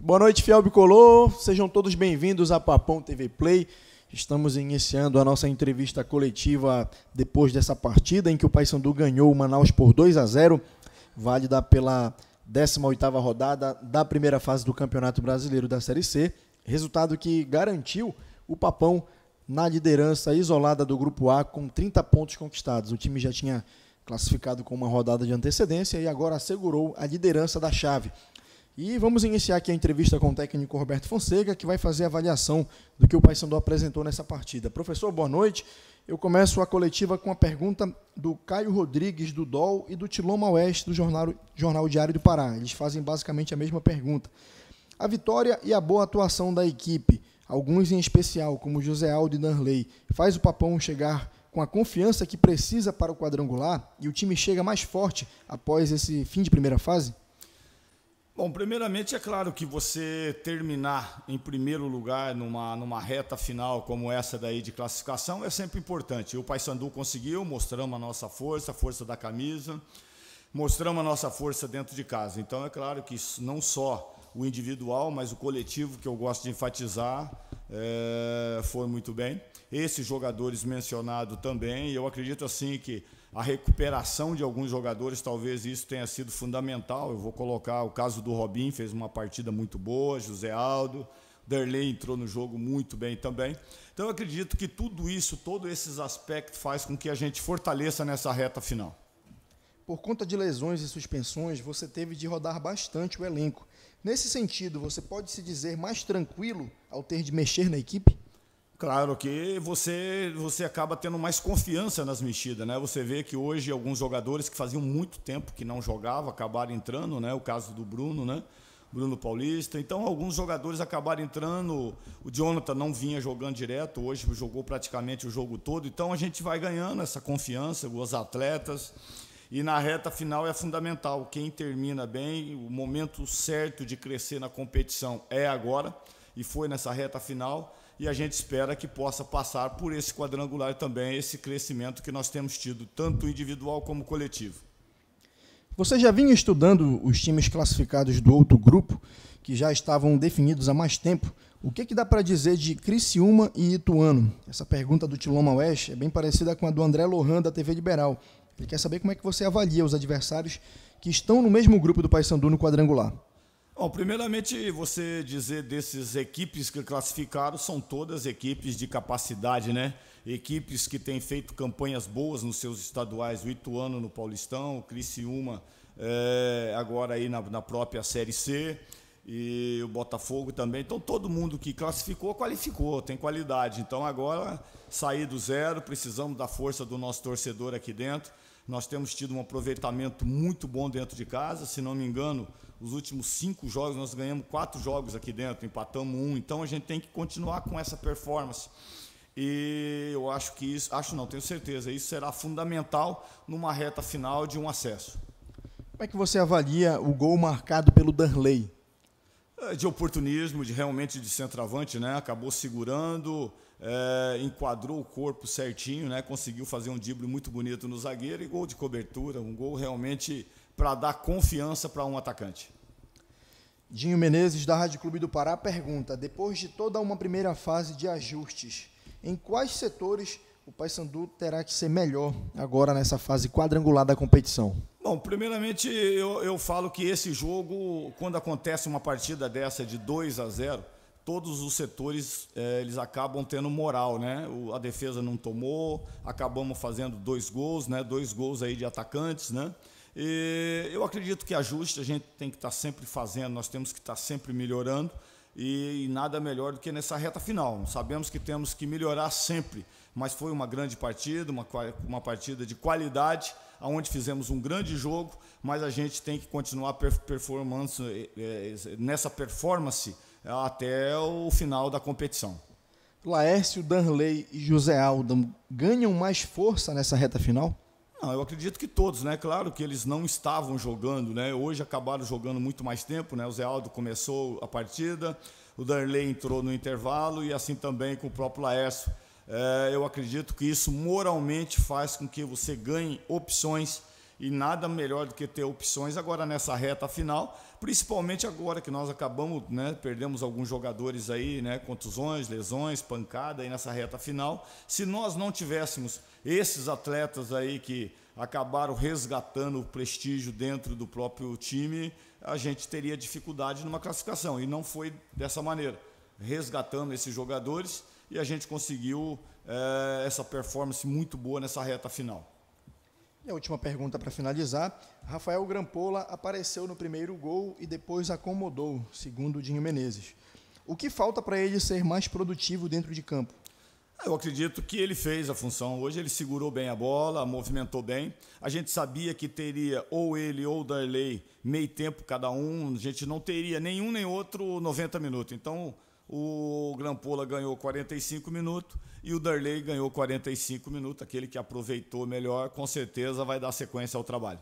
Boa noite, fiel bicolor. Sejam todos bem-vindos a Papão TV Play. Estamos iniciando a nossa entrevista coletiva depois dessa partida em que o Paysandu ganhou o Manaus por 2-0, válida pela 18ª rodada da primeira fase do Campeonato Brasileiro da Série C, resultado que garantiu o Papão na liderança isolada do Grupo A com 30 pontos conquistados. O time já tinha classificado com uma rodada de antecedência e agora assegurou a liderança da chave. E vamos iniciar aqui a entrevista com o técnico Roberto Fonseca, que vai fazer a avaliação do que o Paysandu apresentou nessa partida. Professor, boa noite. Eu começo a coletiva com a pergunta do Caio Rodrigues, do DOL, e do Tiloma Oeste, do Jornal Diário do Pará. Eles fazem basicamente a mesma pergunta. A vitória e a boa atuação da equipe, alguns em especial, como José Aldo e Danley, faz o Papão chegar com a confiança que precisa para o quadrangular e o time chega mais forte após esse fim de primeira fase? Bom, primeiramente é claro que você terminar em primeiro lugar numa reta final como essa daí de classificação é sempre importante. O Paysandu conseguiu, mostramos a nossa força, a força da camisa, mostramos a nossa força dentro de casa. Então é claro que não só o individual, mas o coletivo, que eu gosto de enfatizar, foi muito bem. Esses jogadores mencionados também, eu acredito assim que a recuperação de alguns jogadores, talvez isso tenha sido fundamental. Eu vou colocar o caso do Robinho, fez uma partida muito boa, José Aldo, Derlei entrou no jogo muito bem também. Então eu acredito que tudo isso, todos esses aspectos faz com que a gente fortaleça nessa reta final. Por conta de lesões e suspensões, você teve de rodar bastante o elenco. Nesse sentido, você pode se dizer mais tranquilo ao ter de mexer na equipe? Claro que você acaba tendo mais confiança nas mexidas, né? Você vê que hoje alguns jogadores que faziam muito tempo que não jogavam acabaram entrando, né? O caso do Bruno, né? Bruno Paulista. Então, alguns jogadores acabaram entrando. O Jonathan não vinha jogando direto, hoje jogou praticamente o jogo todo. Então, a gente vai ganhando essa confiança, os atletas. E na reta final é fundamental. Quem termina bem, o momento certo de crescer na competição é agora. E foi nessa reta final. E a gente espera que possa passar por esse quadrangular também, esse crescimento que nós temos tido, tanto individual como coletivo. Você já vinha estudando os times classificados do outro grupo, que já estavam definidos há mais tempo. O que dá para dizer de Criciúma e Ituano? Essa pergunta do Tiloma Oeste é bem parecida com a do André Lohan, da TV Liberal. Ele quer saber como é que você avalia os adversários que estão no mesmo grupo do Paysandu no quadrangular. Bom, primeiramente, você dizer desses equipes que classificaram, são todas equipes de capacidade, né? Equipes que têm feito campanhas boas nos seus estaduais, o Ituano no Paulistão, o Criciúma agora aí na própria Série C, e o Botafogo também. Então, todo mundo que classificou, qualificou, tem qualidade. Então, agora, sair do zero, precisamos da força do nosso torcedor aqui dentro. Nós temos tido um aproveitamento muito bom dentro de casa, se não me engano, os últimos 5 jogos, nós ganhamos 4 jogos aqui dentro, empatamos 1, então a gente tem que continuar com essa performance. E eu acho que isso, tenho certeza, isso será fundamental numa reta final de um acesso. Como é que você avalia o gol marcado pelo Danley? De oportunismo, realmente de centroavante, né? Acabou segurando, enquadrou o corpo certinho, né? Conseguiu fazer um drible muito bonito no zagueiro e gol de cobertura, um gol realmente para dar confiança para um atacante. Dinho Menezes, da Rádio Clube do Pará, pergunta: depois de toda uma primeira fase de ajustes, em quais setores o Paysandu terá que ser melhor agora nessa fase quadrangular da competição? Bom, primeiramente eu falo que esse jogo, quando acontece uma partida dessa de 2-0, todos os setores eles acabam tendo moral, né? A defesa não tomou, acabamos fazendo 2 gols, né? 2 gols aí de atacantes, né? E eu acredito que ajuste a gente tem que estar sempre fazendo, nós temos que estar sempre melhorando e nada melhor do que nessa reta final. Sabemos que temos que melhorar sempre, mas foi uma grande partida, uma partida de qualidade, onde fizemos um grande jogo, mas a gente tem que continuar nessa performance até o final da competição. Laércio, Danley e José Aldo ganham mais força nessa reta final? Não, eu acredito que todos, né? Claro que eles não estavam jogando, né? Hoje acabaram jogando muito mais tempo, né? O Zé Aldo começou a partida, o Darley entrou no intervalo e assim também com o próprio Laércio. Eu acredito que isso moralmente faz com que você ganhe opções e nada melhor do que ter opções agora nessa reta final, principalmente agora que nós acabamos, né, perdemos alguns jogadores aí, né, contusões, lesões, pancada aí nessa reta final. Se nós não tivéssemos esses atletas aí que acabaram resgatando o prestígio dentro do próprio time, a gente teria dificuldade numa classificação, e não foi dessa maneira. Resgatando esses jogadores e a gente conseguiu essa performance muito boa nessa reta final. E a última pergunta para finalizar. Rafael Grampola apareceu no primeiro gol e depois acomodou, segundo o Dinho Menezes. O que falta para ele ser mais produtivo dentro de campo? Eu acredito que ele fez a função. Hoje ele segurou bem a bola, movimentou bem. A gente sabia que teria ou ele ou o Darley meio tempo cada um. A gente não teria nenhum nem outro 90 minutos. Então o Grampola ganhou 45 minutos e o Darley ganhou 45 minutos. Aquele que aproveitou melhor, com certeza vai dar sequência ao trabalho.